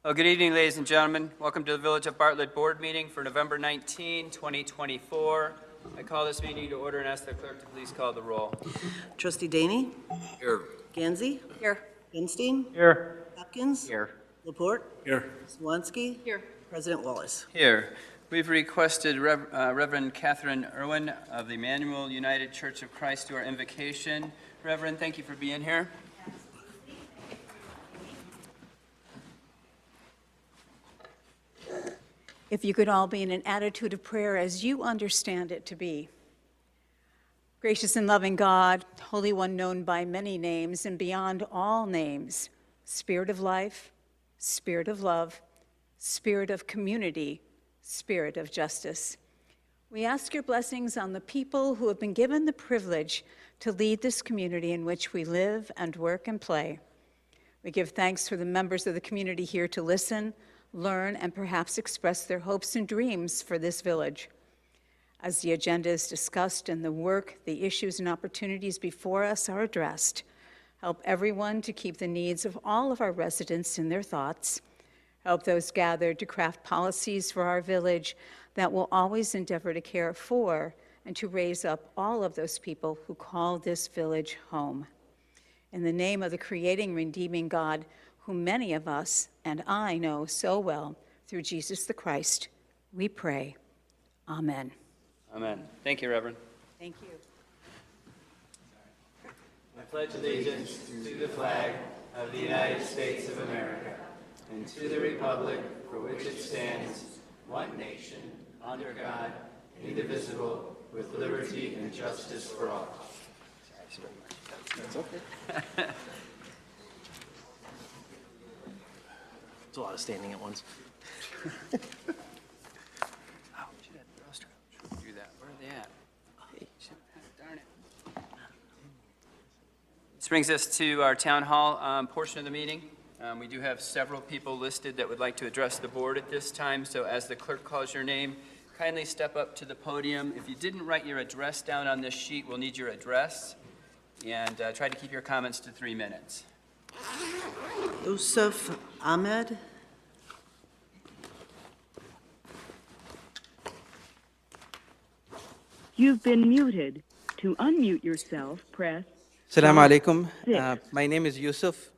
Well, good evening, ladies and gentlemen. Welcome to the Village of Bartlett Board Meeting for November 19, 2024. I call this meeting to order and ask the clerk to please call the roll. Trustee Daney? Here. Gansey? Here. Genstein? Here. Hopkins? Here. Laporte? Here. Swansky? Here. President Wallace. Here, we've requested Reverend Catherine Irwin of the Emmanuel United Church of Christ to our invocation. Reverend, thank you for being here. If you could all be in an attitude of prayer as you understand it to be. Gracious and loving God, Holy One known by many names and beyond all names, Spirit of life, Spirit of love, Spirit of community, Spirit of justice. We ask your blessings on the people who have been given the privilege to lead this community in which we live and work and play. We give thanks for the members of the community here to listen, learn, and perhaps express their hopes and dreams for this village. As the agenda is discussed and the work, the issues and opportunities before us are addressed, help everyone to keep the needs of all of our residents in their thoughts. Help those gathered to craft policies for our village that will always endeavor to care for and to raise up all of those people who call this village home. In the name of the creating, redeeming God, whom many of us and I know so well, through Jesus the Christ, we pray. Amen. Amen. Thank you, Reverend. Thank you. I pledge allegiance to the flag of the United States of America and to the republic for which it stands, one nation, under God, indivisible, with liberty and justice for all. That's okay. It's a lot of standing at once. Oh, should have do that. Where are they at? Darn it. This brings us to our town hall portion of the meeting. We do have several people listed that would like to address the board at this time, so as the clerk calls your name, kindly step up to the podium. If you didn't write your address down on this sheet, we'll need your address, and try to keep your comments to 3 minutes. Yusuf Ahmed? You've been muted. To unmute yourself, press. Assalamu alaikum. 6. My name is Yusuf.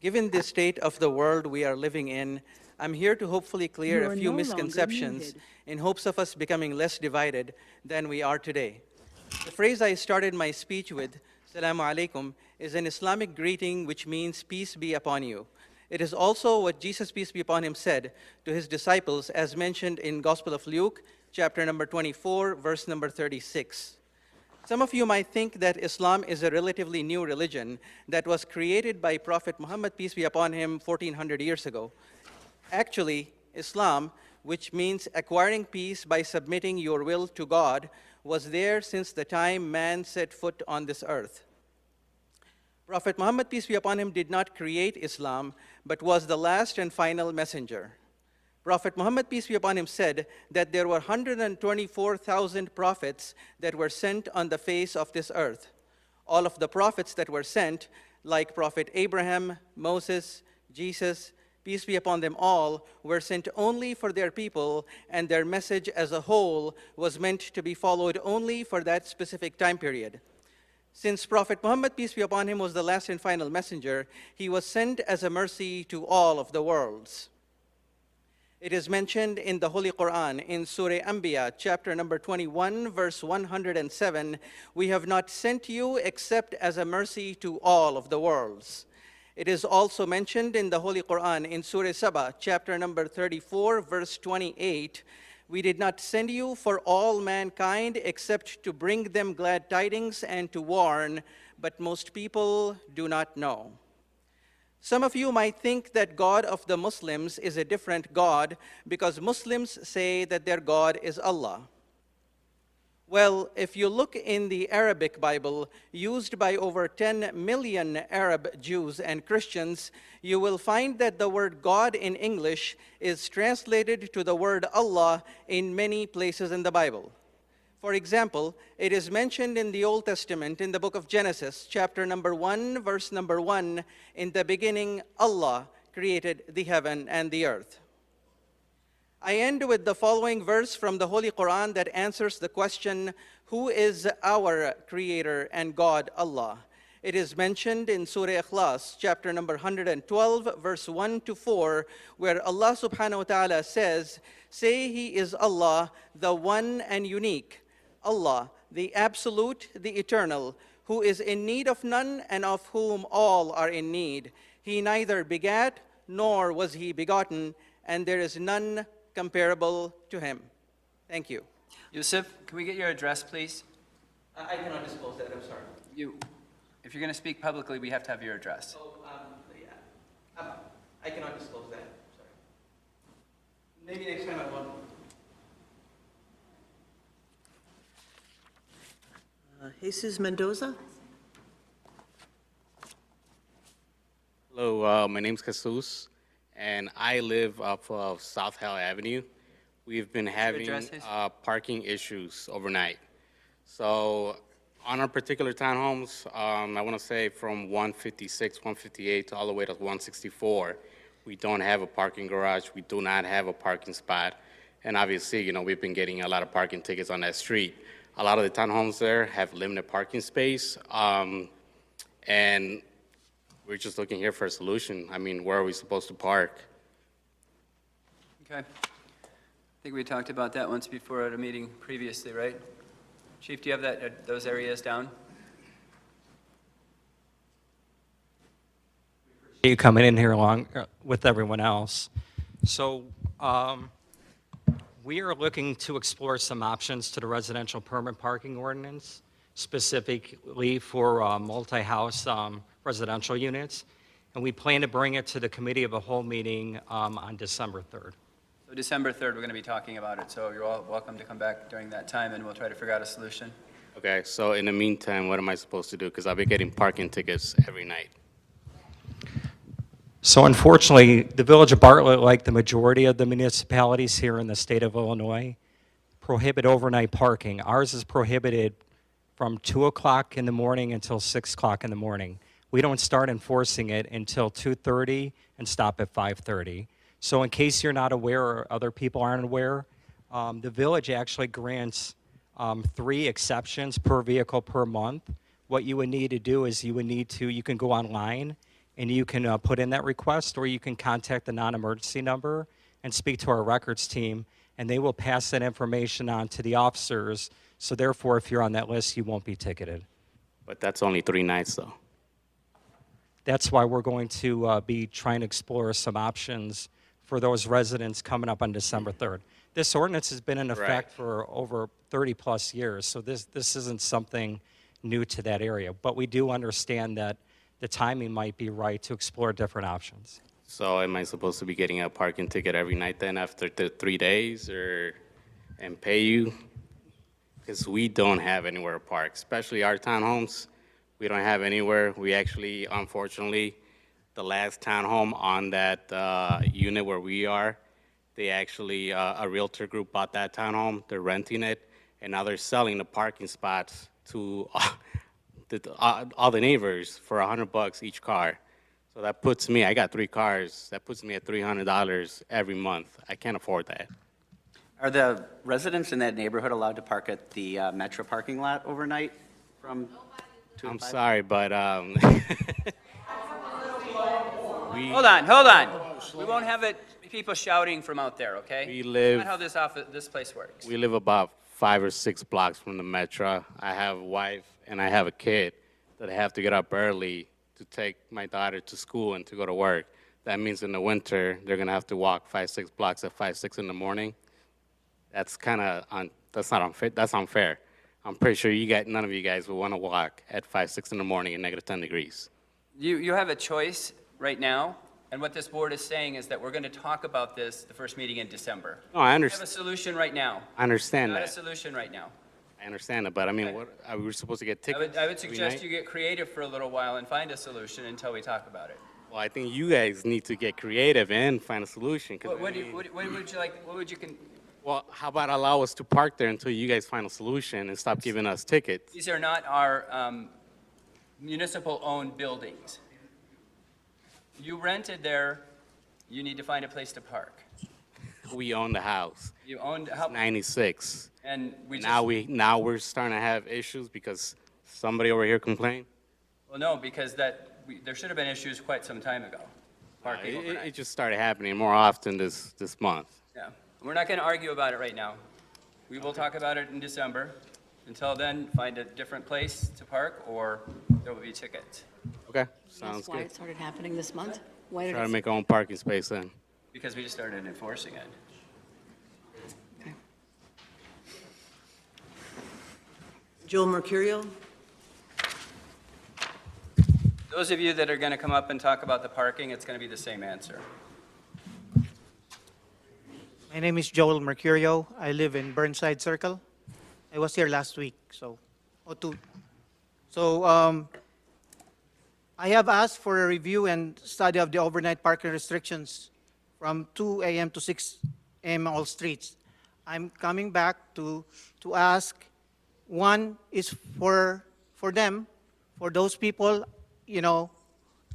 Given the state of the world we are living in, I'm here to hopefully clear You a are few no longer misconceptions muted. in hopes of us becoming less divided than we are today. The phrase I started my speech with, Assalamu alaikum, is an Islamic greeting which means peace be upon you. It is also what Jesus, peace be upon him, said to his disciples as mentioned in Gospel of Luke, chapter number 24, verse number 36. Some of you might think that Islam is a relatively new religion that was created by Prophet Muhammad, peace be upon him, 1400 years ago. Actually, Islam, which means acquiring peace by submitting your will to God, was there since the time man set foot on this earth. Prophet Muhammad, peace be upon him, did not create Islam, but was the last and final messenger. Prophet Muhammad, peace be upon him, said that there were 124,000 prophets that were sent on the face of this earth. All of the prophets that were sent, like Prophet Abraham, Moses, Jesus, peace be upon them all, were sent only for their people, and their message as a whole was meant to be followed only for that specific time period. Since Prophet Muhammad, peace be upon him, was the last and final messenger, he was sent as a mercy to all of the worlds. It is mentioned in the Holy Quran in Surah Anbiya, chapter number 21, verse 107, "We have not sent you except as a mercy to all of the worlds." It is also mentioned in the Holy Quran in Surah Saba, chapter number 34, verse 28, "We did not send you for all mankind except to bring them glad tidings and to warn, but most people do not know." Some of you might think that God of the Muslims is a different God because Muslims say that their God is Allah. Well, if you look in the Arabic Bible, used by over 10 million Arab Jews and Christians, you will find that the word God in English is translated to the word Allah in many places in the Bible. For example, it is mentioned in the Old Testament in the book of Genesis, chapter number 1, verse number 1, "In the beginning, Allah created the heaven and the earth. I end with the following verse from the Holy Quran that answers the question, who is our Creator and God, Allah? It is mentioned in Surah Ikhlas, chapter number 112, verse 1 to 4, where Allah subhanahu wa ta'ala says, say He is Allah, the one and unique, Allah, the absolute, the eternal, who is in need of none and of whom all are in need. He neither begat nor was He begotten, and there is none comparable to Him. Thank you. Yusuf, can we get your address, please? I cannot disclose that, I'm sorry. If you're going to speak publicly, we have to have your address. I cannot disclose that, sorry. Maybe next time I will. Jesus Mendoza? Hello, my name's Jesus, and I live off of South Hell Avenue. We've been having address is? parking issues overnight. So on our particular townhomes, I want to say from 156, 158 to all the way to 164, we don't have a parking garage. We do not have a parking spot. And obviously, you know, we've been getting a lot of parking tickets on that street. A lot of the townhomes there have limited parking space, and we're just looking here for a solution. I mean, where are we supposed to park? Okay. I think we talked about that once before at a meeting previously, right? Chief, do you have those areas down? You coming in here along with everyone else. So we are looking to explore some options to the residential permit parking ordinance, specifically for multi-house residential units. And we plan to bring it to the committee of a whole meeting on December 3rd. So December 3rd, we're going to be talking about it, so you're all welcome to come back during that time, and we'll try to figure out a solution. Okay, so in the meantime, what am I supposed to do? Because I'll be getting parking tickets every night. So unfortunately, the Village of Bartlett, like the majority of the municipalities here in the state of Illinois, prohibit overnight parking. Ours is prohibited from 2 o'clock in the morning until 6 o'clock in the morning. We don't start enforcing it until 2:30 and stop at 5:30. So in case you're not aware or other people aren't aware, the village actually grants 3 exceptions per vehicle per month. What you would need to do is you can go online and you can put in that request, or you can contact the non-emergency number and speak to our records team, and they will pass that information on to the officers. So therefore, if you're on that list, you won't be ticketed. But that's only 3 nights, though. That's why we're going to be trying to explore some options for those residents coming up on December 3rd. This ordinance has been in effect for over 30-plus years, so this isn't something new to that area. But we do understand that the timing might be right to explore different options. So am I supposed to be getting a parking ticket every night then after the 3 days, and pay you? Because we don't have anywhere to park, especially our townhomes. We don't have anywhere. We actually, unfortunately, the last townhome on that unit where we are, they actually, a realtor group bought that townhome. They're renting it, and now they're selling the parking spots to all the neighbors for $100 each car. So that puts me, I got 3 cars, that puts me at $300 every month. I can't afford that. Are the residents in that neighborhood allowed to park at the Metro parking lot overnight from 2 to I'm 5? sorry, but Hold on. We won't have people shouting from out there, okay? We live- That's not how this place works. we live about 5 or 6 blocks from the Metro. I have a wife and I have a kid that I have to get up early to take my daughter to school and to go to work. That means in the winter, they're gonna have to walk 5, 6 blocks at 5, 6 in the morning. That's that's not unfair. That's unfair. I'm pretty sure none of you guys would want to walk at 5, 6 in the morning at negative 10 degrees. You have a choice right now, and what this board is saying is that we're going to talk about this the first meeting in December. No, I We have a understand. solution right now. I understand Not a that. solution right now. I understand that, but I mean, what are we supposed to get tickets? I would every suggest night? you get creative for a little while and find a solution until we talk about it. Well, I think you guys need to get creative and find a solution. 'Cause What would you like, what would you, well, how about allow us to park there until you guys find a solution and stop giving us tickets? these are not our municipal-owned buildings. You rented there You need to find a place to park. We own the house, You owned, how, 96. and we just. Now we're starting to have issues because somebody over here complained. Well, no, because there should have been issues quite some time ago, parking It overnight. just started happening more often this month. Yeah, we're not going to argue about it right now. We will talk about it in December. Until then, find a different place to park, or there will be tickets. Okay, That's sounds why good. it started happening this month? Why did Try to it? make our own parking space then. Because we just started enforcing it. Okay. Joel Mercurio? Those of you that are going to come up and talk about the parking, it's going to be the same answer. My name is Joel Mercurio. I live in Burnside Circle. I was here last week, or two. So I have asked for a review and study of the overnight parking restrictions from 2 a.m. to 6 a.m. on all streets. I'm coming back to ask, one is for them, for those people, you know,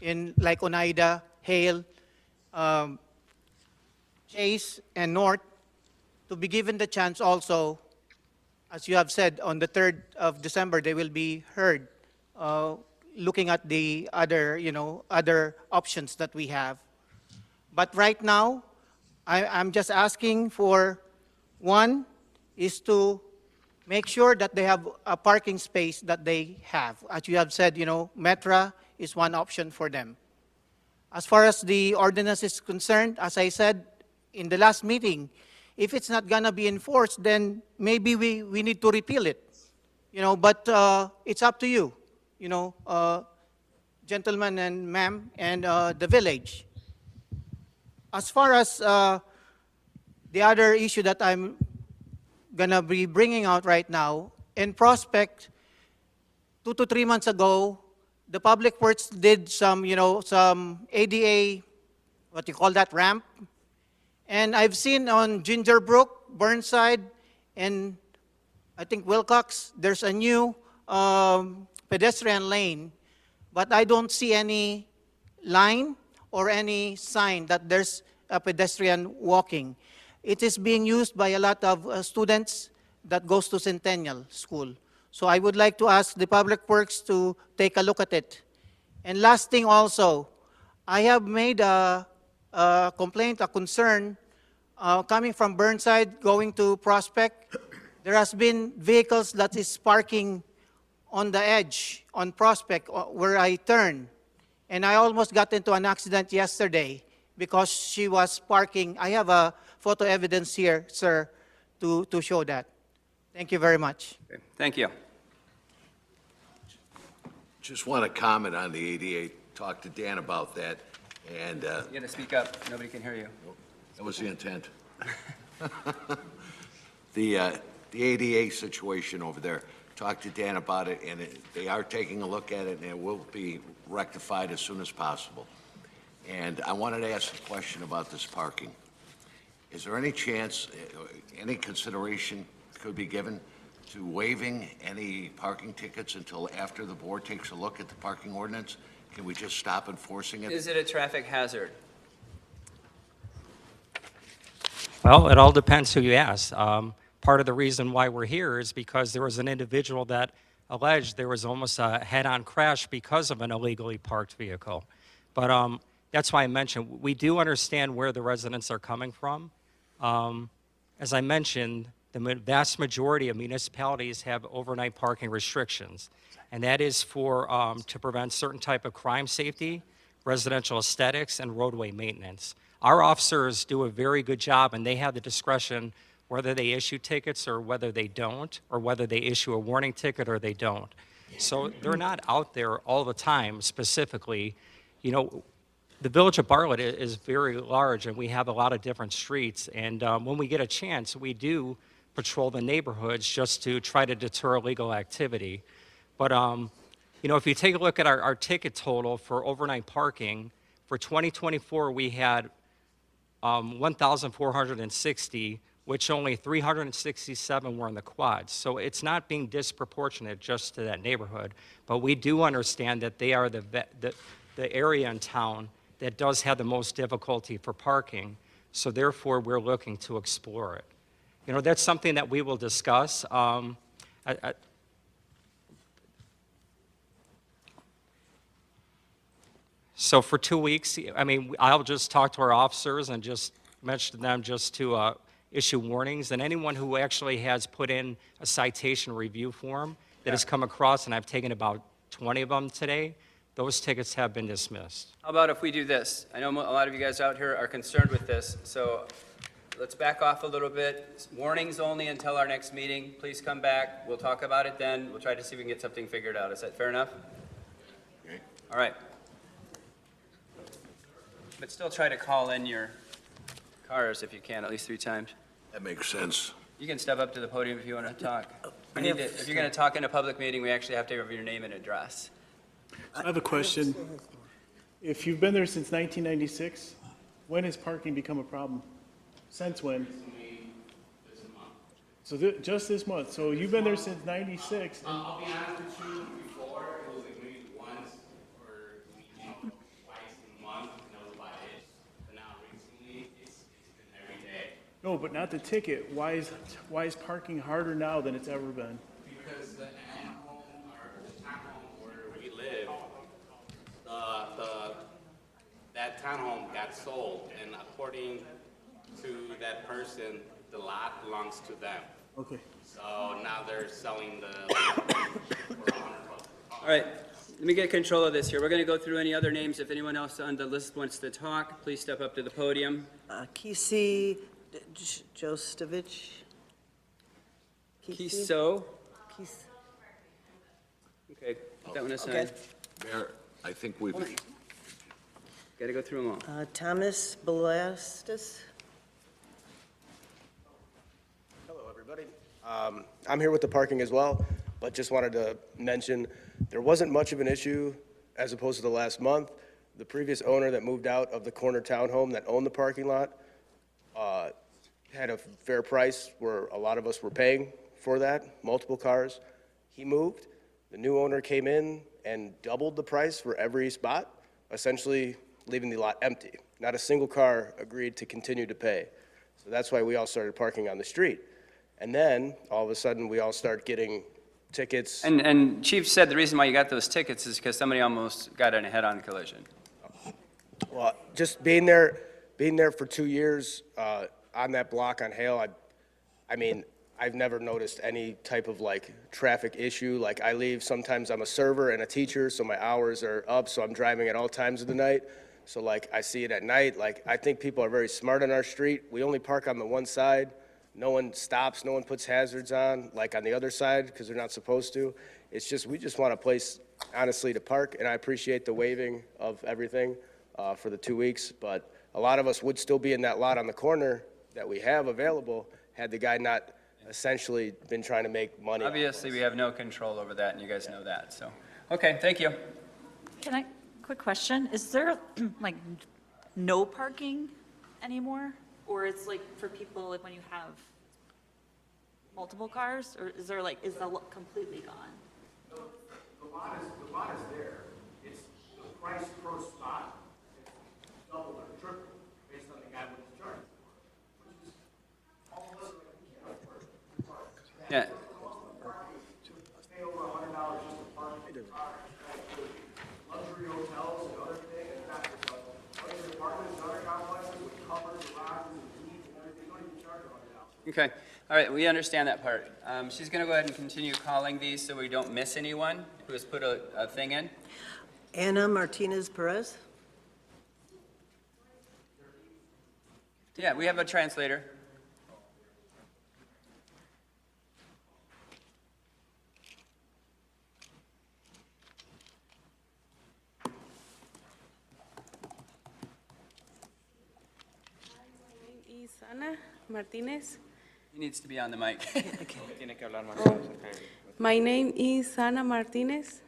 in like Oneida, Hale, Chase, and North, to be given the chance also, as you have said, on the 3rd of December, they will be heard, looking at the other, other options that we have. But right now, I'm just asking for, one, is to make sure that they have a parking space that they have. As you have said, Metra is one option for them. As far as the ordinance is concerned, as I said in the last meeting, if it's not going to be enforced, then maybe we need to repeal it. But it's up to you, gentlemen and ma'am, and the village. As far as the other issue that I'm going to be bringing out right now, in Prospect, 2 to 3 months ago, the Public Works did some, some ADA, what you call that, ramp. And I've seen on Gingerbrook, Burnside, and I think Wilcox, there's a new pedestrian lane, but I don't see any line or any sign that there's a pedestrian walking. It is being used by a lot of students that goes to Centennial School. So I would like to ask the Public Works to take a look at it. And last thing also, I have made a complaint, a concern, coming from Burnside, going to Prospect. There has been vehicles that is parking on the edge, on Prospect, where I turn. And I almost got into an accident yesterday because she was parking. I have a photo evidence here, sir, to show that. Thank you very much. Okay, thank you. Just want to comment on the ADA, talk to Dan about that, and You got to speak up. Nobody can hear you. that was the intent. The ADA situation over there, talk to Dan about it, and they are taking a look at it, and it will be rectified as soon as possible. And I wanted to ask a question about this parking. Is there any chance, any consideration could be given to waiving any parking tickets until after the board takes a look at the parking ordinance? Can we just stop enforcing it? Is it a traffic hazard? Well, it all depends who you ask. Part of the reason why we're here is because there was an individual that alleged there was almost a head-on crash because of an illegally parked vehicle. But that's why I mentioned, we do understand where the residents are coming from. As I mentioned, the vast majority of municipalities have overnight parking restrictions, and that is for to prevent certain type of crime safety, residential aesthetics, and roadway maintenance. Our officers do a very good job, and they have the discretion whether they issue tickets or whether they don't, or whether they issue a warning ticket or they don't. So they're not out there all the time specifically. The village of Bartlett is very large, and we have a lot of different streets. And when we get a chance, we do patrol the neighborhoods just to try to deter illegal activity. But, if you take a look at our ticket total for overnight parking, for 2024, we had 1,460, which only 367 were in the quads. So it's not being disproportionate just to that neighborhood. But we do understand that they are the area in town that does have the most difficulty for parking, so therefore we're looking to explore it. You know, that's something that we will discuss. So for 2 weeks, I mean, I'll just talk to our officers and just mention to them just to issue warnings, and anyone who actually has put in a citation review form that has come across, and I've taken about 20 of them today, those tickets have been dismissed. How about if we do this? I know a lot of you guys out here are concerned with this, so let's back off a little bit. Warnings only until our next meeting. Please come back. We'll talk about it then. We'll try to see if we can get something figured out. Is that fair enough? Okay. All right. But still try to call in your cars if you can, at least 3 times. That makes sense. You can step up to the podium if you want to talk. If you're going to talk in a public meeting, we actually have to have your name and address. I have a question. If you've been there since 1996, when has parking become a problem? Since when? So just this month. So you've been there since 96. I'll be honest with you, before it was like maybe once or twice a month, and that was about it. But now recently, it's been every day. No, but not the ticket. Why is parking harder now than it's ever been? Because the at-home or the townhome where we live, that townhome got sold, and according to that person, the lot belongs to them. Okay. So now they're selling the lot for $100. All right, let me get control of this here. We're going to go through any other names. If anyone else on the list wants to talk, please step up to the podium. Kisi Jostovich. Kiso. Okay, put that one aside. Okay. Mayor, I think we've, Got to go through them all. Thomas Belastis. Hello, everybody. I'm here with the parking as well, but just wanted to mention there wasn't much of an issue as opposed to the last month. The previous owner that moved out of the corner townhome that owned the parking lot had a fair price where a lot of us were paying for that, multiple cars. He moved. The new owner came in and doubled the price for every spot, essentially leaving the lot empty. Not a single car agreed to continue to pay. So that's why we all started parking on the street. And then, all of a sudden, we all start getting tickets. And Chief said the reason why you got those tickets is because somebody almost got in a head-on collision. Well, just being there for 2 years on that block on Hale, I mean, I've never noticed any type of like traffic issue. Like I leave, sometimes I'm a server and a teacher, so my hours are up, so I'm driving at all times of the night. So like I see it at night. Like I think people are very smart on our street. We only park on the one side. No one stops, no one puts hazards on, like on the other side, because they're not supposed to. It's just, we just want a place, honestly, to park, and I appreciate the waiving of everything for the 2 weeks, but a lot of us would still be in that lot on the corner that we have available had the guy not essentially been trying to make money. Obviously, we have no control over that, and you guys know that, so. Okay, thank you. Quick question, is there like no parking anymore? Or it's like for people, like when you have multiple cars, or is there like, is the lot completely gone? The lot is there. It's the price per spot, it's double or triple based on the guy what he's charging for, which is all of us we can't afford to park. Yeah. Pay over $100 just to park in the car. Luxury hotels and other things, and not just luxury apartments and other complexes with covers, garages, and heat and everything. Don't even charge $100. Okay, all right, we understand that part. She's going to go ahead and continue calling these so we don't miss anyone who has put a thing in. Ana Martinez Perez. Yeah, we have a translator. Ana Martinez. He needs to be on the mic. My name is Ana Martinez.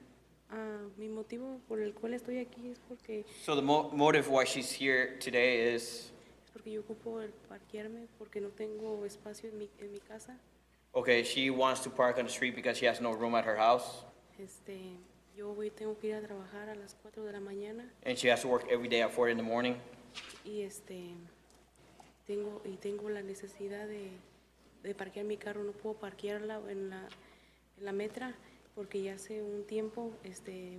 Mi motivo por el cual estoy aquí es porque So the motive why she's here today is, porque yo ocupo el parquearme porque no tengo espacio en mi casa. okay, she wants to park on the street because she has no room at her house. tengo que ir a trabajar a las 4 de la mañana and she has to work every day at 4 in the morning. y tengo la necesidad de parquear mi carro. No puedo parquearla en la metra porque ya hace un tiempo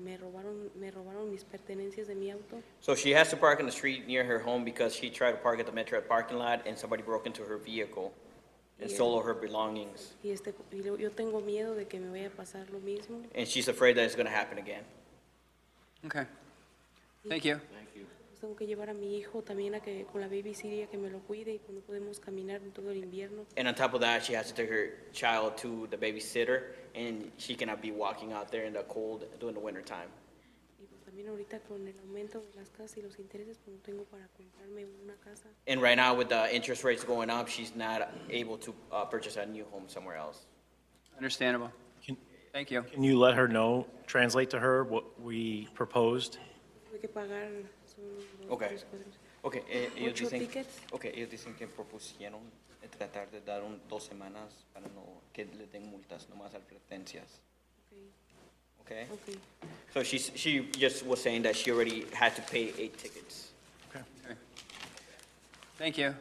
me robaron mis pertenencias de mi auto. So she has to park in the street near her home because she tried to park at the Metro parking lot and somebody broke into her vehicle and stole all her belongings. Y yo tengo miedo de que me vaya a pasar lo mismo. And she's afraid that it's going to happen again. Okay. Thank you. Tengo que llevar a mi hijo también con la babysitter que me lo cuide y no podemos caminar en todo el invierno. And on top of that, she has to take her child to the babysitter, and she cannot be walking out there in the cold during the winter time. Y pues también ahorita con el aumento de las casas y los intereses, pues no tengo para comprarme una casa. And right now, with the interest rates going up, she's not able to purchase a new home somewhere else. Understandable. Thank you. Can you let her know, translate to her what we proposed? Tuve que pagar, son Okay. 8 tickets. Ellos dicen que propusieron tratar de dar 2 semanas para no que le den multas, nomás advertencias. Okay. Okay. So she just was saying that she already had to pay 8 tickets. Okay. Thank you.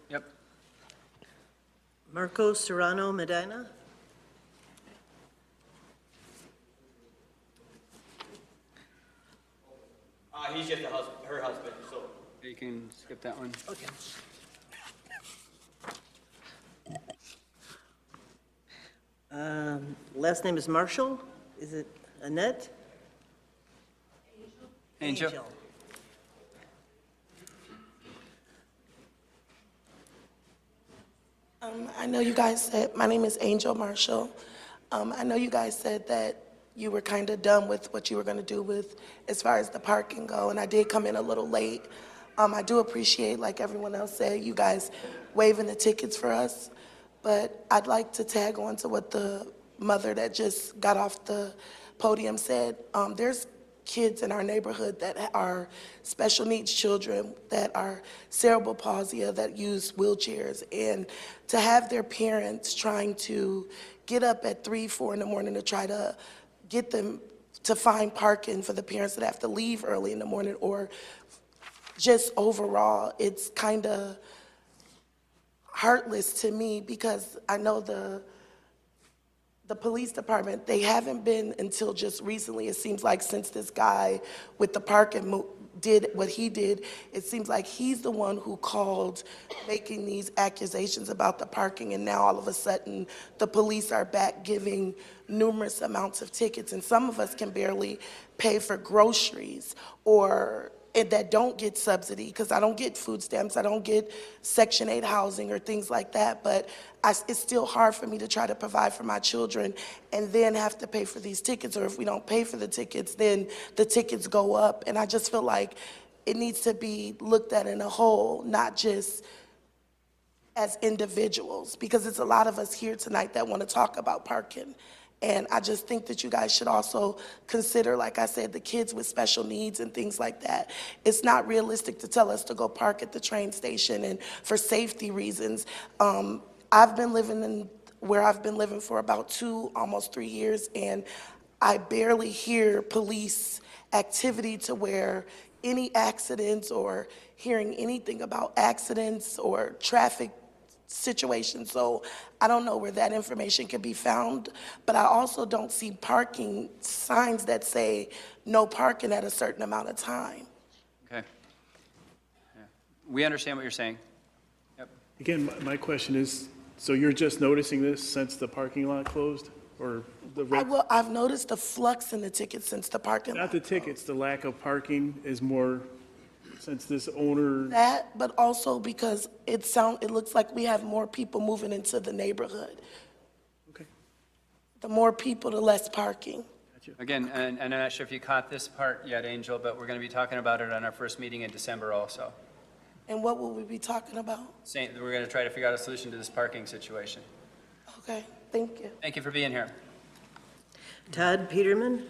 Yep. Marco Serrano Medina. He's just her husband, so. You can skip that one. Okay. Last name is Marshall. Is it Annette? Angel. I know you guys said, my name is Angel Marshall. I know you guys said that you were kind of done with what you were going to do with as far as the parking go, and I did come in a little late. I do appreciate, like everyone else said, you guys waiving the tickets for us, but I'd like to tag on to what the mother that just got off the podium said. There's kids in our neighborhood that are special needs children, that are cerebral palsy, that use wheelchairs, and to have their parents trying to get up at 3, 4 in the morning to try to get them to find parking for the parents that have to leave early in the morning, or just overall, it's kind of heartless to me, because I know the police department, they haven't been until just recently, it seems like, since this guy with the parking did what he did, it seems like he's the one who called making these accusations about the parking, and now all of a sudden the police are back giving numerous amounts of tickets, and some of us can barely pay for groceries and that don't get subsidy, because I don't get food stamps, I don't get Section 8 housing or things like that, but it's still hard for me to try to provide for my children and then have to pay for these tickets, or if we don't pay for the tickets, then the tickets go up. And I just feel like it needs to be looked at in a whole, not just as individuals, because it's a lot of us here tonight that want to talk about parking. And I just think that you guys should also consider, like I said, the kids with special needs and things like that. It's not realistic to tell us to go park at the train station, and for safety reasons. I've been living where I've been living for about 2, almost 3 years, and I barely hear police activity to where any accidents or hearing anything about accidents or traffic situation. So I don't know where that information can be found, but I also don't see parking signs that say no parking at a certain amount of time. Okay. Yeah. We understand what you're saying. Yep. Again, my question is, so you're just noticing this since the parking lot closed, or I've noticed a flux in the tickets since the parking lot. Not the tickets, the lack of parking is more since this owner. That, but also because it looks like we have more people moving into the neighborhood. Okay. The more people, the less parking. Again, and I'm not sure if you caught this part yet, Angel, but we're going to be talking about it on our first meeting in December also. And what will we be talking about? Saying that we're going to try to figure out a solution to this parking situation. Okay, thank you. Thank you for being here. Todd Peterman.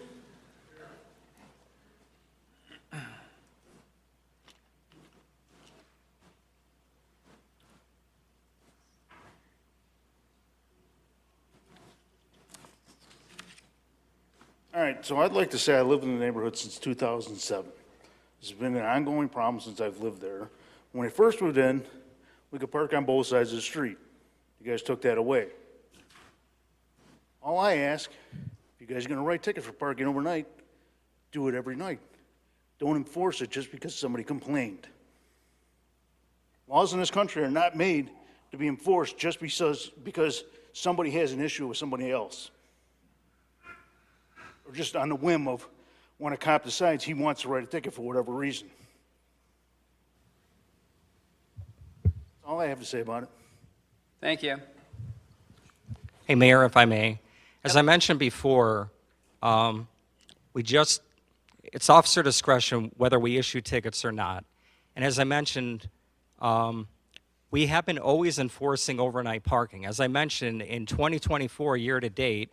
All right, so I'd like to say I lived in the neighborhood since 2007. This has been an ongoing problem since I've lived there. When I first moved in, we could park on both sides of the street. You guys took that away. All I ask, if you guys are gonna write tickets for parking overnight, do it every night. Don't enforce it just because somebody complained. Laws in this country are not made to be enforced just because somebody has an issue with somebody else. Or just on the whim of when a cop decides he wants to write a ticket for whatever reason. That's all I have to say about it. Thank you. Hey, Mayor, if I may. As I mentioned before, it's officer discretion whether we issue tickets or not. And as I mentioned, we have been always enforcing overnight parking. As I mentioned, in 2024, year to date,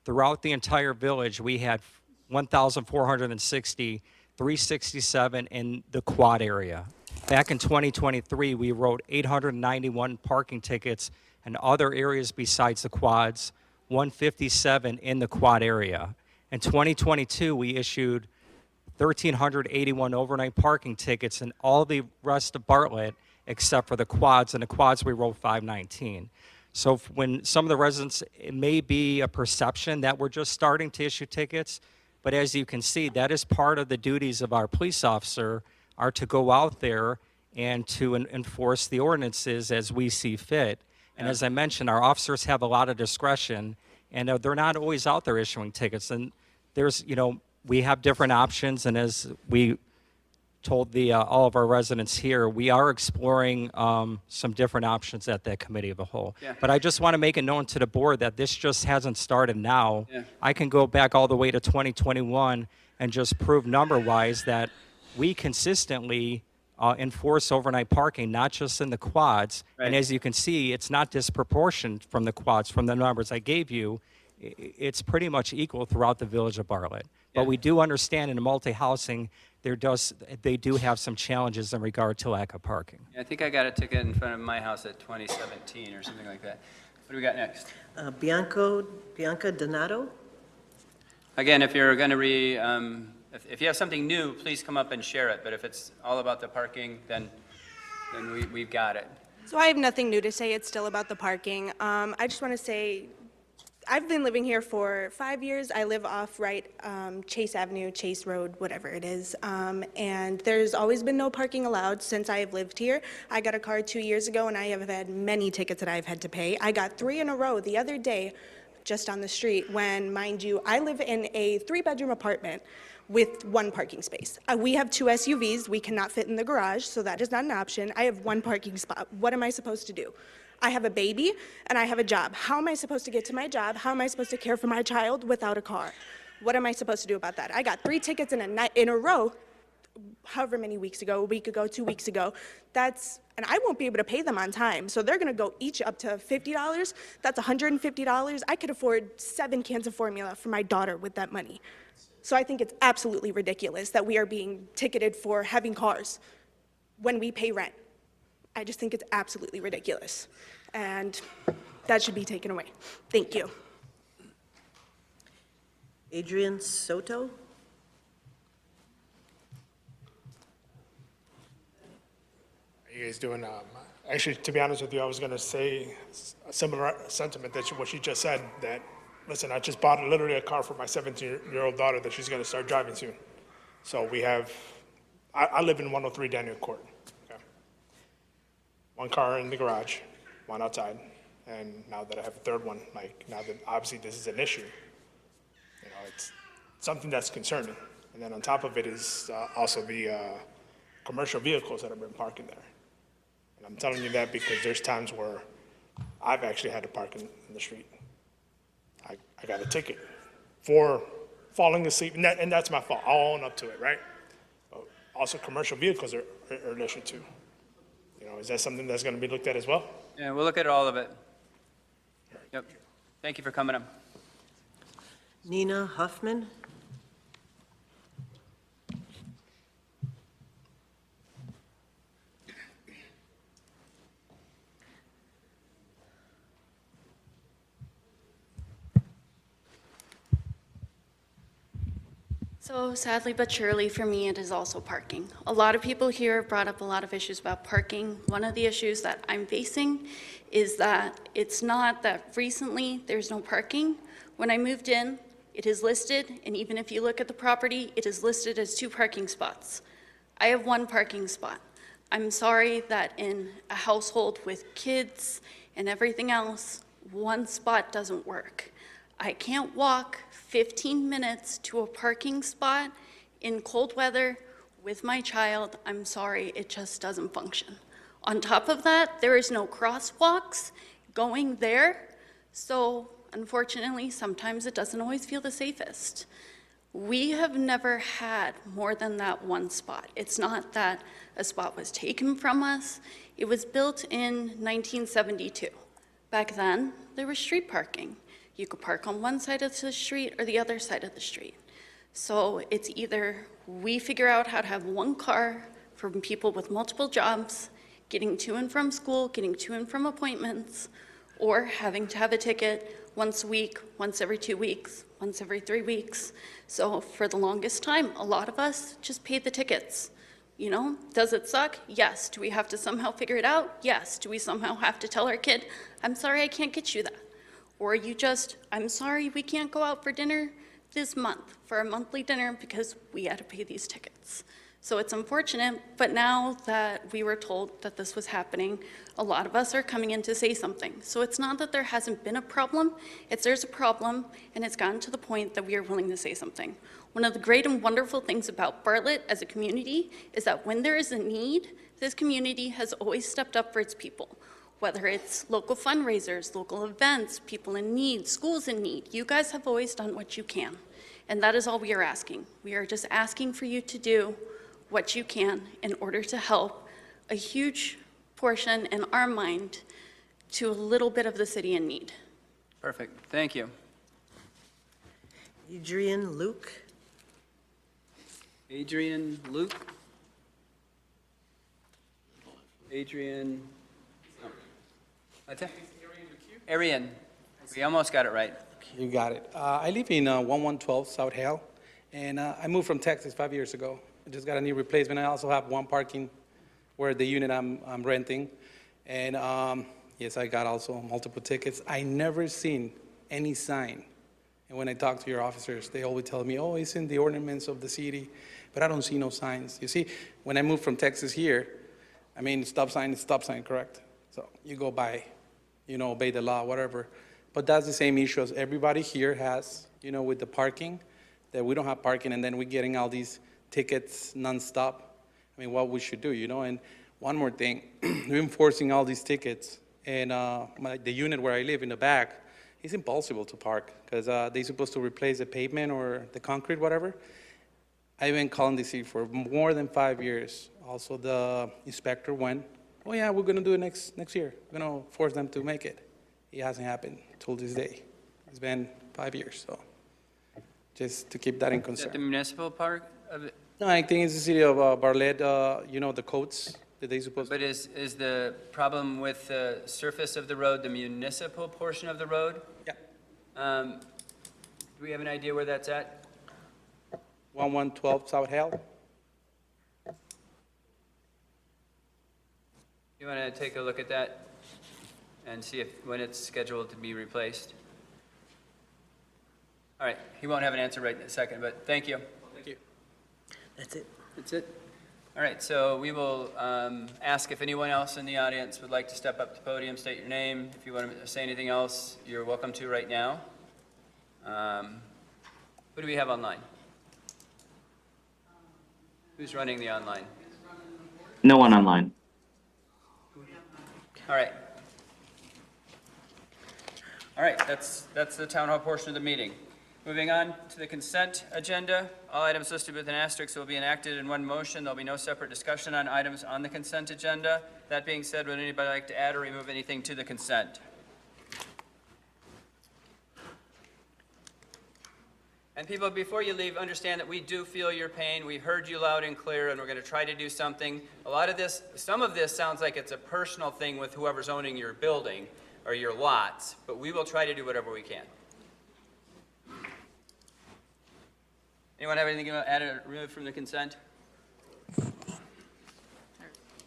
throughout the entire village, we had 1,460, 367 in the quad area. Back in 2023, we wrote 891 parking tickets in other areas besides the quads, 157 in the quad area. In 2022, we issued 1,381 overnight parking tickets in all the rest of Bartlett except for the quads. And the quads, we wrote 519. So when some of the residents, it may be a perception that we're just starting to issue tickets, but as you can see, that is part of the duties of our police officer, are to go out there and to enforce the ordinances as we see fit. And as I mentioned, our officers have a lot of discretion, and they're not always out there issuing tickets. And there's, we have different options, and as we told all of our residents here, we are exploring some different options at that committee of a whole. Yeah. But I just want to make it known to the board that this just hasn't started now. Yeah. I can go back all the way to 2021 and just prove number-wise that we consistently enforce overnight parking, not just in the quads. Right. And as you can see, it's not disproportionate from the quads. From the numbers I gave you, it's pretty much equal throughout the village of Bartlett. But we do understand in the multi-housing, they do have some challenges in regard to lack of parking. I think I got a ticket in front of my house at 2017 or something like that. What do we got next? Bianca Donato? Again, if you're going to if you have something new, please come up and share it. But if it's all about the parking, then we've got it. So I have nothing new to say. It's still about the parking. I just want to say, I've been living here for 5 years. I live off Chase Avenue, Chase Road, whatever it is. And there's always been no parking allowed since I have lived here. I got a car 2 years ago, and I have had many tickets that I've had to pay. I got 3 in a row the other day just on the street when, mind you, I live in a 3-bedroom apartment with 1 parking space. We have 2 SUVs. We cannot fit in the garage, so that is not an option. I have 1 parking spot. What am I supposed to do? I have a baby, and I have a job. How am I supposed to get to my job? How am I supposed to care for my child without a car? What am I supposed to do about that? I got 3 tickets in a row, however many weeks ago, a week ago, 2 weeks ago. And I won't be able to pay them on time. So they're gonna go each up to $50. That's $150. I could afford 7 cans of formula for my daughter with that money. So I think it's absolutely ridiculous that we are being ticketed for having cars when we pay rent. I just think it's absolutely ridiculous, and that should be taken away. Thank you. Adrian Soto? How you guys doing? Actually, to be honest with you, I was going to say a similar sentiment that what she just said, that, listen, I just bought literally a car for my 17-year-old daughter that she's going to start driving soon. So we have, I live in 103 Daniel Court. 1 car in the garage, 1 outside, and now that I have a 3rd one, now that obviously this is an issue, it's something that's concerning. And then on top of it is also the commercial vehicles that have been parking there. And I'm telling you that because there's times where I've actually had to park in the street. I got a ticket for falling asleep, and that's my fault. I'll own up to it, right? But also, commercial vehicles are an issue too. Is that something that's going to be looked at as well? Yeah, we'll look at all of it. Yep. Thank you for coming up. Nina Huffman? So sadly but surely for me, it is also parking. A lot of people here brought up a lot of issues about parking. One of the issues that I'm facing is that it's not that recently there's no parking. When I moved in, it is listed, and even if you look at the property, it is listed as 2 parking spots. I have 1 parking spot. I'm sorry that in a household with kids and everything else, 1 spot doesn't work. I can't walk 15 minutes to a parking spot in cold weather with my child. I'm sorry, it just doesn't function. On top of that, there is no crosswalks going there, so unfortunately, sometimes it doesn't always feel the safest. We have never had more than that 1 spot. It's not that a spot was taken from us. It was built in 1972. Back then, there was street parking. You could park on one side of the street or the other side of the street. So it's either we figure out how to have 1 car for people with multiple jobs, getting to and from school, getting to and from appointments, or having to have a ticket once a week, once every 2 weeks, once every 3 weeks. So for the longest time, a lot of us just paid the tickets. You know, does it suck? Yes. Do we have to somehow figure it out? Yes. Do we somehow have to tell our kid, I'm sorry, I can't get you that? Or you just, I'm sorry, we can't go out for dinner this month, for a monthly dinner, because we had to pay these tickets. So it's unfortunate, but now that we were told that this was happening, a lot of us are coming in to say something. So it's not that there hasn't been a problem, it's there's a problem, and it's gotten to the point that we are willing to say something. One of the great and wonderful things about Bartlett as a community is that when there is a need, this community has always stepped up for its people. Whether it's local fundraisers, local events, people in need, schools in need, you guys have always done what you can. And that is all we are asking. We are just asking for you to do what you can in order to help a huge portion in our mind to a little bit of the city in need. Perfect, thank you. Adrian Luke. Adrian Luke? Adrian, what's that? Arian. We almost got it right. You got it. I live in 1112 South Hale, and I moved from Texas 5 years ago. I just got a knee replacement. I also have 1 parking where the unit I'm renting. And yes, I got also multiple tickets. I never seen any sign. And when I talk to your officers, they always tell me, oh, it's in the ornaments of the city, but I don't see no signs. You see, when I moved from Texas here, I mean, stop sign is stop sign, correct? So you go by, you know, obey the law, whatever. But that's the same issue as everybody here has, you know, with the parking, that we don't have parking, and then we're getting all these tickets nonstop. I mean, what we should do, you know? And one more thing, we're enforcing all these tickets, and the unit where I live in the back, it's impossible to park, because they're supposed to replace the pavement or the concrete, whatever. I've been calling the city for more than 5 years. Also, the inspector went, oh yeah, we're gonna do it next year. We're gonna force them to make it. It hasn't happened till this day. It's been 5 years, so just to keep that in Is concern. that the municipal part of it? No, I think it's the city of Bartlett, you know, the codes that they supposed But is the problem with the surface of the road the municipal portion of the road? Yeah. Do we have an idea where that's at? 1112 South Hale. You want to take a look at that and see when it's scheduled to be replaced? All right, he won't have an answer right in a second, but thank you. Thank you. That's it. That's it? All right, so we will ask if anyone else in the audience would like to step up to the podium, state your name. If you want to say anything else, you're welcome to right now. Who do we have online? Who's running the online? No one online. All right. All right, that's the town hall portion of the meeting. Moving on to the consent agenda. All items listed with an asterisk will be enacted in one motion. There'll be no separate discussion on items on the consent agenda. That being said, would anybody like to add or remove anything to the consent? And people, before you leave, understand that we do feel your pain. We heard you loud and clear, and we're going to try to do something. Some of this sounds like it's a personal thing with whoever's owning your building or your lots, but we will try to do whatever we can. Anyone have anything to add or remove from the consent?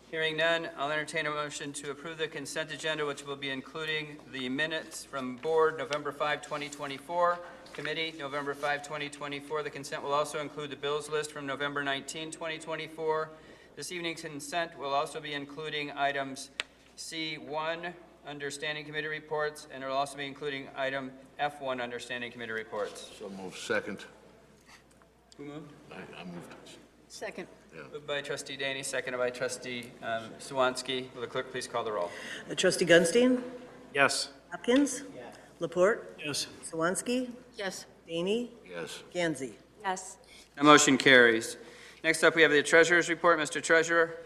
Hearing none, I'll entertain a motion to approve the consent agenda, which will be including the minutes from Board, November 5, 2024, Committee, November 5, 2024. The consent will also include the bills list from November 19, 2024. This evening's consent will also be including items C1 under Standing Committee reports, and it will also be including item F1 under Standing Committee reports. So move second. Who moved? I moved. Second. Moved by Trustee Daney, seconded by Trustee Swansky. Will the clerk please call the roll? Trustee Gunstein? Yes. Hopkins? Laporte? Yes. Swansky? Yes. Daney? Yes. Gansey? Yes. The motion carries. Next up, we have the Treasurer's report. Mr. Treasurer.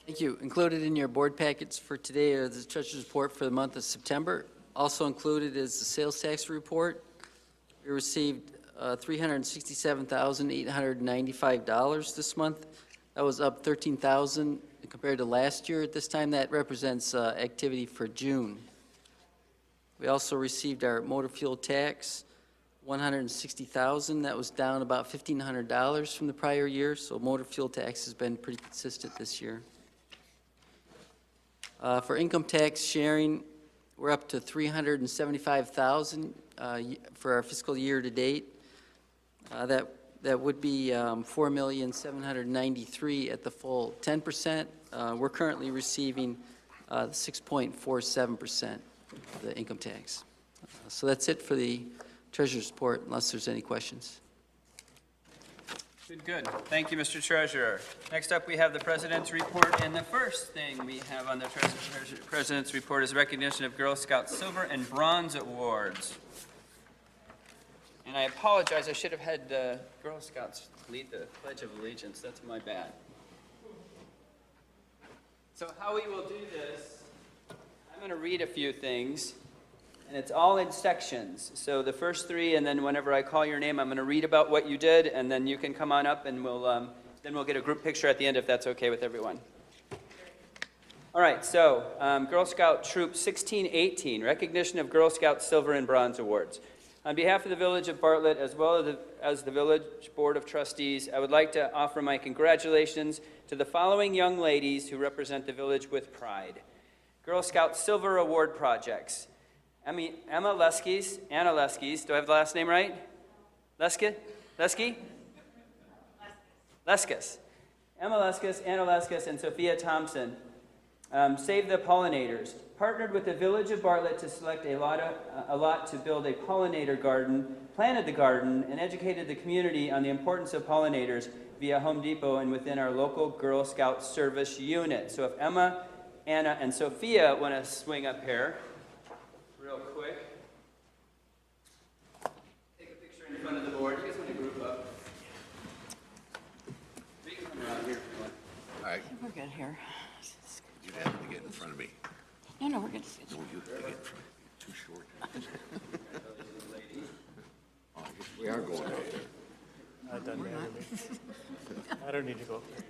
Thank you. Included in your board packets for today are the Treasurer's report for the month of September. Also included is the sales tax report. We received $367,895 this month. That was up $13,000 compared to last year. At this time, that represents activity for June. We also received our motor fuel tax, $160,000. That was down about $1,500 from the prior year, so motor fuel tax has been pretty consistent this year. For income tax sharing, we're up to $375,000 for our fiscal year to date. That would be $4,793,000 at the full 10%. We're currently receiving 6.47% of the income tax. So that's it for the Treasurer's report, unless there's any questions. Good. Thank you, Mr. Treasurer. Next up, we have the President's report, and the first thing we have on the President's report is recognition of Girl Scout Silver and Bronze Awards. And I apologize, I should have had Girl Scouts lead the Pledge of Allegiance. That's my bad. So how we will do this, I'm going to read a few things, and it's all in sections. So the first three, and then whenever I call your name, I'm going to read about what you did, and then you can come on up, and we'll get a group picture at the end if that's okay with everyone. All right, so Girl Scout Troop 1618, recognition of Girl Scout Silver and Bronze Awards. On behalf of the Village of Bartlett, as well as the Village Board of Trustees, I would like to offer my congratulations to the following young ladies who represent the village with pride. Girl Scout Silver Award projects. Anna Leskis, do I have the last name right? Lesky? Leskis. Emma Leskis, Anna Leskis, and Sophia Thompson. Save the Pollinators. Partnered with the Village of Bartlett to select a lot to build a pollinator garden, planted the garden, and educated the community on the importance of pollinators via Home Depot and within our local Girl Scout service unit. So if Emma, Anna, and Sophia want to swing up here real quick. Take a picture in front of the board. You guys want to group up? You can come around here if you want. All right. We're good here. You'd have to get in front of me. No, we're good. No, you have to get in front of me. Too short. Oh, I guess we are going out there. That doesn't matter to me. I don't need to go. For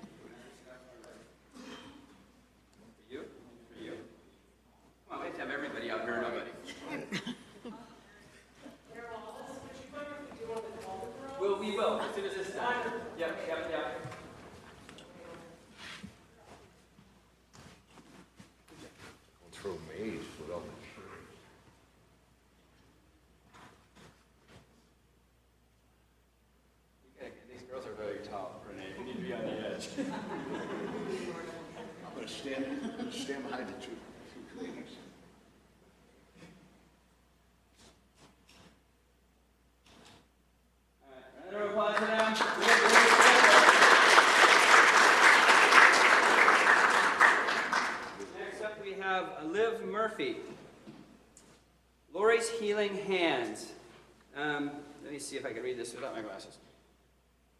you? Come on, we have to have everybody out here, nobody. We will, as soon as it's done. Yep. Throw maize without the These girls are very tall, Renee. You need to be on the edge. I'm going to stand behind the two ladies. Another applause for them. Next up, we have Liv Murphy. Lori's Healing Hands. Let me see if I can read this without my glasses.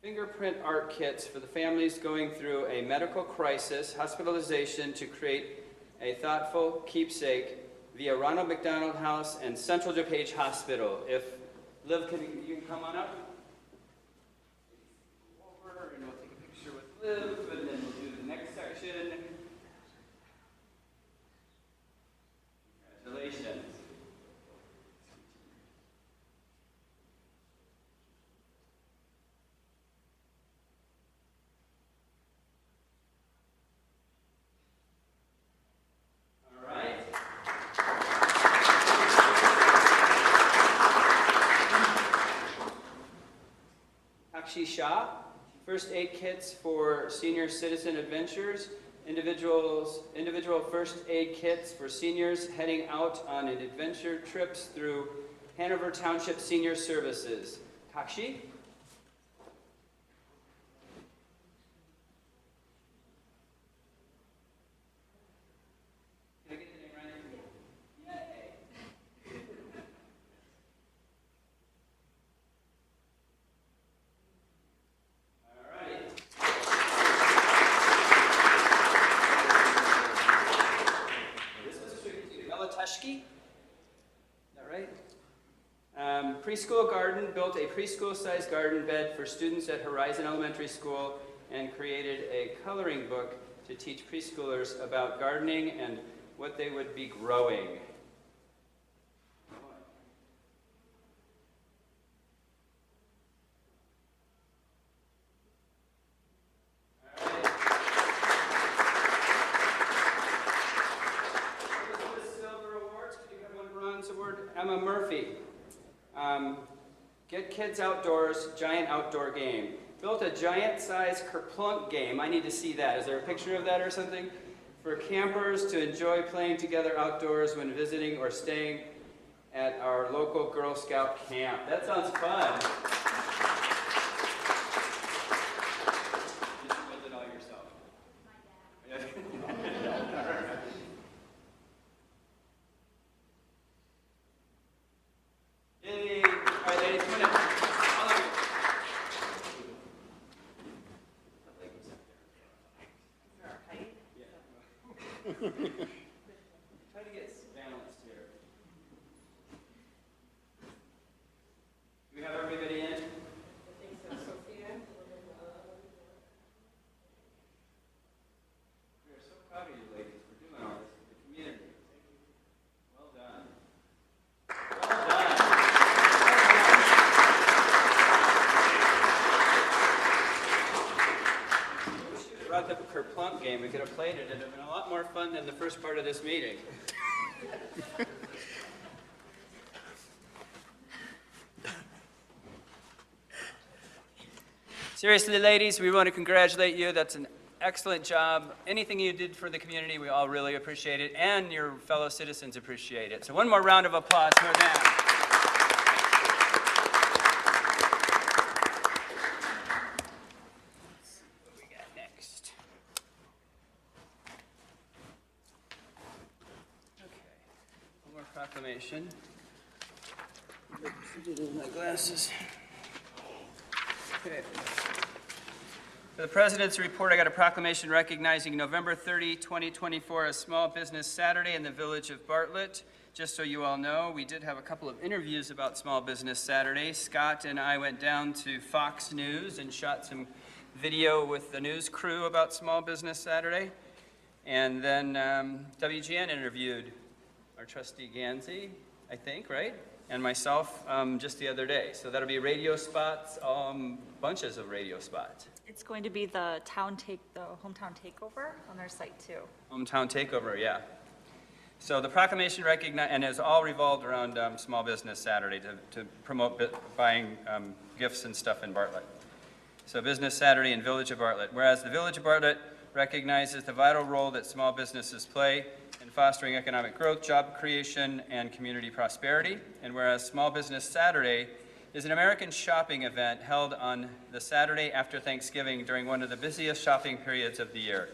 Fingerprint art kits for the families going through a medical crisis, hospitalization to create a thoughtful keepsake via Ronald McDonald House and Central DuPage Hospital. If Liv, you can come on up. Over, and we'll take a picture with Liv, and then we'll do the next section. Congratulations. Takshi Shah, first aid kits for senior citizen adventures, individual first aid kits for seniors heading out on adventure trips through Hanover Township Senior Services. Takshi? Can I get the name right? Yay! All right. This was tricky. Melateshki? Is that right? Preschool garden, built a preschool-sized garden bed for students at Horizon Elementary School and created a coloring book to teach preschoolers about gardening and what they would be growing. Silver awards. Could you have one bronze award? Emma Murphy. Get kids outdoors, giant outdoor game. Built a giant-sized kerplunk game. I need to see that. Is there a picture of that or something? For campers to enjoy playing together outdoors when visiting or staying at our local Girl Scout camp. That sounds fun. Did you build it all yourself? My dad. Yay! All right, ladies, come on up. All of you. Try to get balanced here. Do we have everybody in? We are so proud of you ladies for doing all this for the community. Well done. Well done. We should have brought the kerplunk game. We could have played it. It would have been a lot more fun than the first part of this meeting. Seriously, ladies, we want to congratulate you. That's an excellent job. Anything you did for the community, we all really appreciate it, and your fellow citizens appreciate it. So one more round of applause for them. What we got next? Okay, one more proclamation. My glasses. Okay. For the President's report, I got a proclamation recognizing November 30, 2024 as Small Business Saturday in the village of Bartlett. Just so you all know, we did have a couple of interviews about Small Business Saturday. Scott and I went down to Fox News and shot some video with the news crew about Small Business Saturday. And then WGN interviewed our trustee Gansey, I think, right? And myself just the other day. So that'll be radio spots, bunches of radio spots. It's going to be the hometown takeover on their site too. Hometown takeover, yeah. So the proclamation and has all revolved around Small Business Saturday to promote buying gifts and stuff in Bartlett. So Business Saturday in Village of Bartlett. Whereas the Village of Bartlett recognizes the vital role that small businesses play in fostering economic growth, job creation, and community prosperity. And whereas Small Business Saturday is an American shopping event held on the Saturday after Thanksgiving during one of the busiest shopping periods of the year,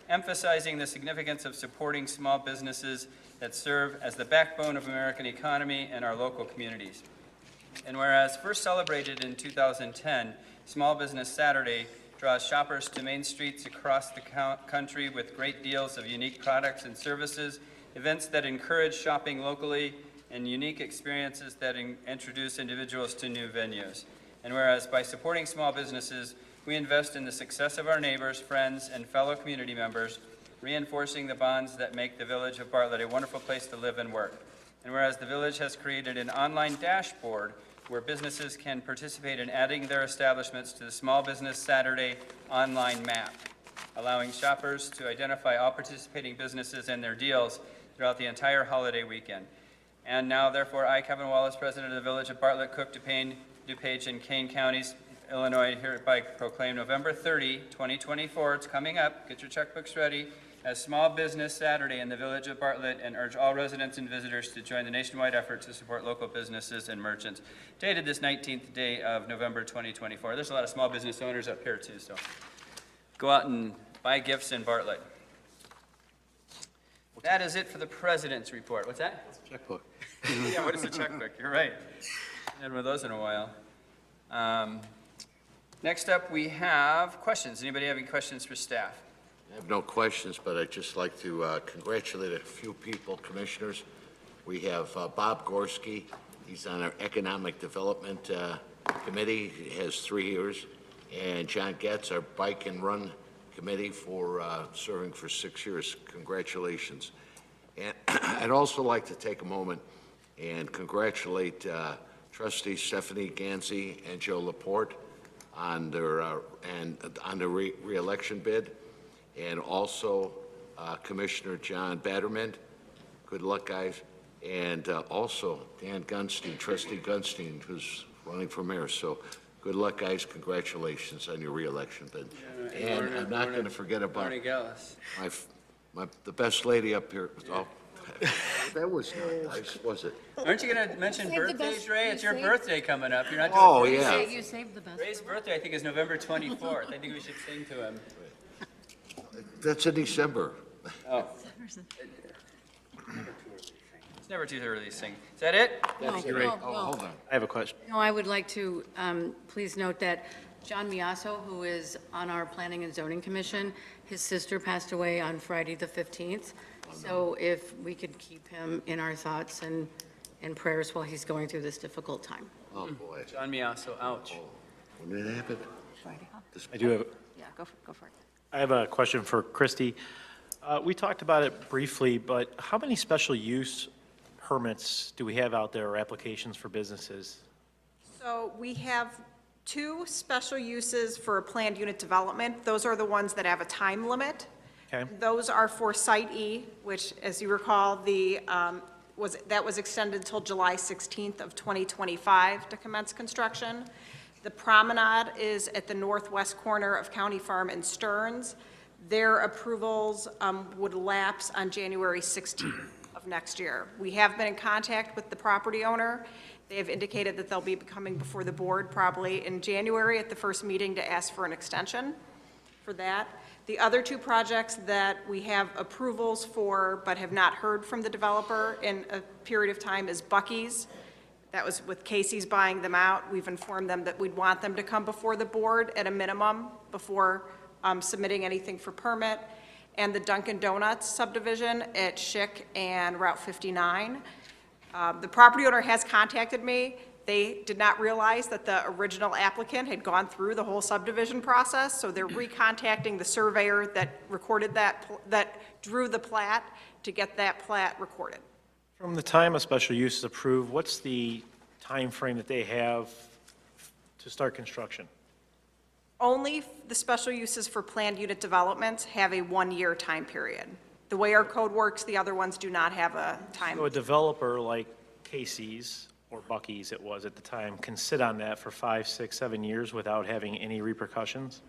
emphasizing the significance of supporting small businesses that serve as the backbone of American economy and our local communities. And whereas first celebrated in 2010, Small Business Saturday draws shoppers to main streets across the country with great deals of unique products and services, events that encourage shopping locally, and unique experiences that introduce individuals to new venues. And whereas by supporting small businesses, we invest in the success of our neighbors, friends, and fellow community members, reinforcing the bonds that make the Village of Bartlett a wonderful place to live and work. And whereas the Village has created an online dashboard where businesses can participate in adding their establishments to the Small Business Saturday online map, allowing shoppers to identify all participating businesses and their deals throughout the entire holiday weekend. And now, therefore, I, Kevin Wallace, President of the Village of Bartlett, Cook, DuPage, and Kane Counties, Illinois hereby proclaim November 30, 2024, it's coming up, get your checkbooks ready, as Small Business Saturday in the village of Bartlett, and urge all residents and visitors to join the nationwide effort to support local businesses and merchants. Dated this 19th day of November 2024. There's a lot of small business owners up here too, so go out and buy gifts in Bartlett. That is it for the president's report. What's that? Checkbook. Yeah, what is a checkbook? You're right. Had one of those in a while. Next up, we have questions. Anybody have any questions for staff? I have no questions, but I'd just like to congratulate a few people, commissioners. We have Bob Gorski. He's on our Economic Development Committee. He has 3 years. And John Getz, our Bike and Run Committee, for serving for 6 years. Congratulations. And I'd also like to take a moment and congratulate Trustees Stephanie Gansey and Joe Laporte on their re-election bid, and also Commissioner John Batterman. Good luck, guys. And also Dan Gunstein, Trustee Gunstein, who's running for mayor. So good luck, guys. Congratulations on your re-election bid. And I'm not going to forget about the best lady up here. Oh, that was not nice, was it? Aren't you going to mention birthdays, Ray? It's your birthday coming up. You're not doing birthdays. You saved the best. Ray's birthday, I think, is November 24th. I think we should sing to him. That's in December. Oh. It's never too early to sing. Is that it? No, Great. no, Oh, no. hold on. I have a question. No, I would like to please note that John Miasso, who is on our Planning and Zoning Commission, his sister passed away on Friday the 15th. So if we could keep him in our thoughts and prayers while he's going through this difficult time. Oh, boy. John Miasso, ouch. When did it happen? Friday. I do have, Yeah, go for it. I have a question for Christy. We talked about it briefly, but how many special use permits do we have out there, or applications for businesses? So we have 2 special uses for a planned unit development. Those are the ones that have a time limit. Okay. Those are for Site E, which, as you recall, that was extended until July 16th of 2025 to commence construction. The Promenade is at the northwest corner of County Farm and Stearns. Their approvals would lapse on January 16th of next year. We have been in contact with the property owner. They have indicated that they'll be coming before the board probably in January at the first meeting to ask for an extension for that. The other 2 projects that we have approvals for but have not heard from the developer in a period of time is Buc-ee's. That was with Casey's buying them out. We've informed them that we'd want them to come before the board at a minimum before submitting anything for permit. And the Dunkin' Donuts subdivision at Schick and Route 59. The property owner has contacted me. They did not realize that the original applicant had gone through the whole subdivision process, so they're recontacting the surveyor that recorded that drew the plat to get that plat recorded. From the time a special use is approved, what's the time frame that they have to start construction? Only the special uses for planned unit developments have a 1-year time period. The way our code works, the other ones do not have a time. So a developer like Casey's, or Buc-ee's it was at the time, can sit on that for 5, 6, 7 years without having any repercussions?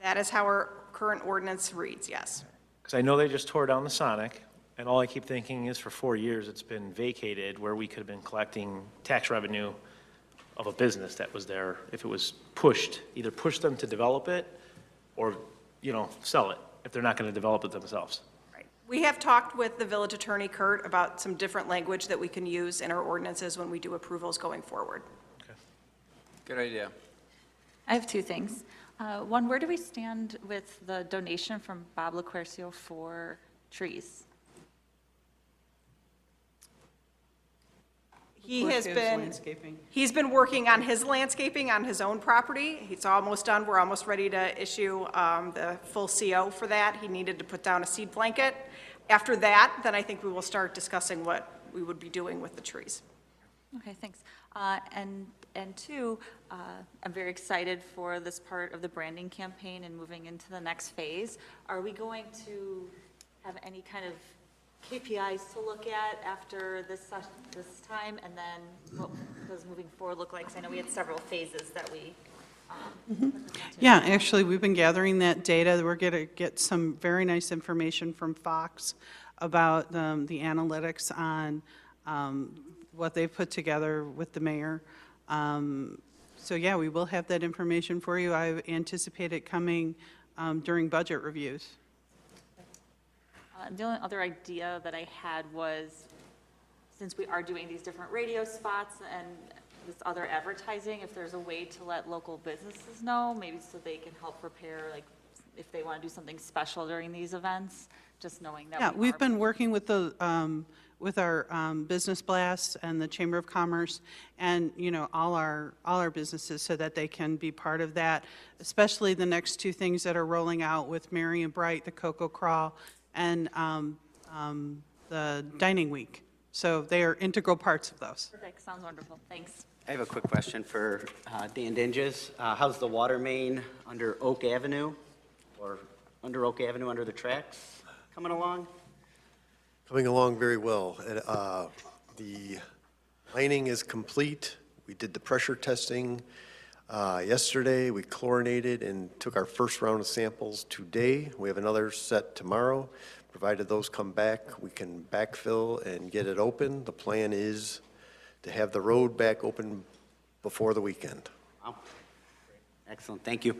That is how our current ordinance reads, yes. Because I know they just tore down the Sonic, and all I keep thinking is for 4 years it's been vacated, where we could have been collecting tax revenue of a business that was there if it was pushed, either push them to develop it or, sell it if they're not going to develop it themselves. We have talked with the village attorney, Kurt, about some different language that we can use in our ordinances when we do approvals going forward. Good idea. I have 2 things. One, where do we stand with the donation from Bob LaQuercio for trees? He's been working on his landscaping on his own property. He's almost done. We're almost ready to issue the full CO for that. He needed to put down a seed blanket. After that, then I think we will start discussing what we would be doing with the trees. Okay, thanks. And 2, I'm very excited for this part of the branding campaign and moving into the next phase. Are we going to have any kind of KPIs to look at after this time, and then what does moving forward look like? 'Cause I know we had several phases that we Yeah, actually, we've been gathering that data. We're going to get some very nice information from Fox about the analytics on what they've put together with the mayor. So yeah, we will have that information for you. I anticipate it coming during budget reviews. The only other idea that I had was, since we are doing these different radio spots and this other advertising, if there's a way to let local businesses know, maybe so they can help prepare, like, if they want to do something special during these events, just knowing that. Yeah, we've been working with our business blasts and the Chamber of Commerce and, you know, all our businesses so that they can be part of that, especially the next two things that are rolling out with Merry and Bright, the Cocoa Crawl, and the Dining Week. So they are integral parts of those. Perfect, sounds wonderful, thanks. I have a quick question for Dan Dinges. How's the water main under Oak Avenue, or under Oak Avenue under the tracks coming along? Coming along very well. The lining is complete. We did the pressure testing yesterday. We chlorinated and took our first round of samples today. We have another set tomorrow. Provided those come back, we can backfill and get it open. The plan is to have the road back open before the weekend. Wow. Excellent, thank you.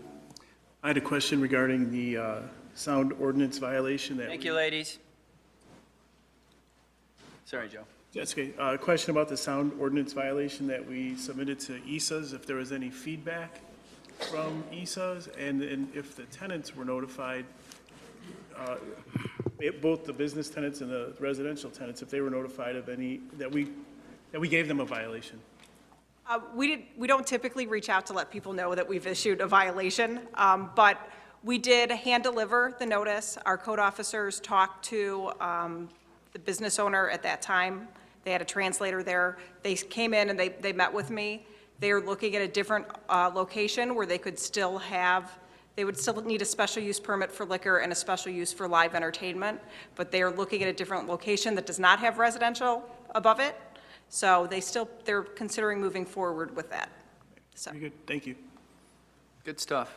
I had a question regarding the sound ordinance violation that. Thank you, ladies. Sorry, Joe. That's okay. A question about the sound ordinance violation that we submitted to ESA's, if there was any feedback from ESA's, and if the tenants were notified, both the business tenants and the residential tenants, if they were notified of any, that we gave them a violation. We don't typically reach out to let people know that we've issued a violation, but we did hand deliver the notice. Our code officers talked to the business owner at that time. They had a translator there. They came in and they met with me. They are looking at a different location where they could still have, they would still need a special use permit for liquor and a special use for live entertainment, but they are looking at a different location that does not have residential above it. So they're considering moving forward with that. So. Very good, thank you. Good stuff.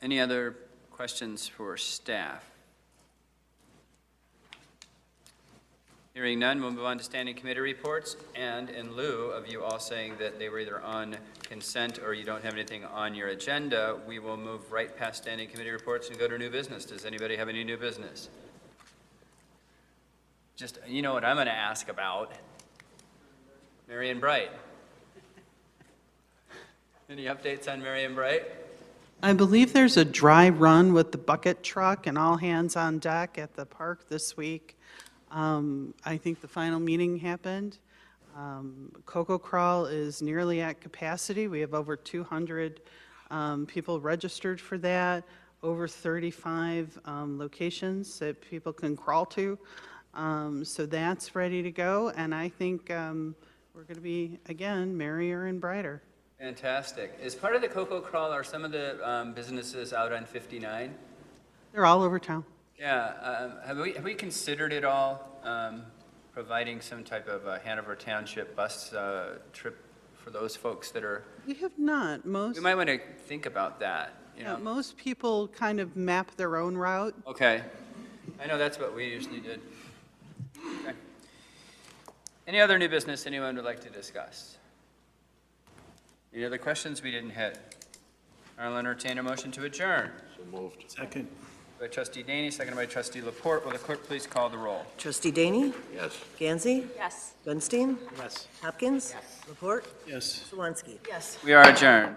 Any other questions for staff? Hearing none, we'll move on to standing committee reports. And in lieu of you all saying that they were either on consent or you don't have anything on your agenda, we will move right past standing committee reports and go to new business. Does anybody have any new business? Just, you know what I'm going to ask about. Merry and Bright. Any updates on Merry and Bright? I believe there's a dry run with the bucket truck and all hands on deck at the park this week. I think the final meeting happened. Cocoa Crawl is nearly at capacity. We have over 200 people registered for that, over 35 locations that people can crawl to. So that's ready to go, and I think we're going to be, again, merrier and brighter. Fantastic. As part of the Cocoa Crawl, are some of the businesses out on 59? They're all over town. Yeah. Have we considered at all providing some type of a Hanover Township bus trip for those folks that are? We have not. We might want to think about that. You know? Most people kind of map their own route. Okay. I know that's what we usually did. Okay. Any other new business anyone would like to discuss? Any other questions we didn't hit? I'll entertain a motion to adjourn. So moved. Second. By Trustee Daney, seconded by Trustee Laporte. Will the clerk please call the roll? Trustee Daney? Yes. Gansey? Yes. Gunstein? Yes. Hopkins? Laporte? Yes. Swansky? Yes. We are adjourned.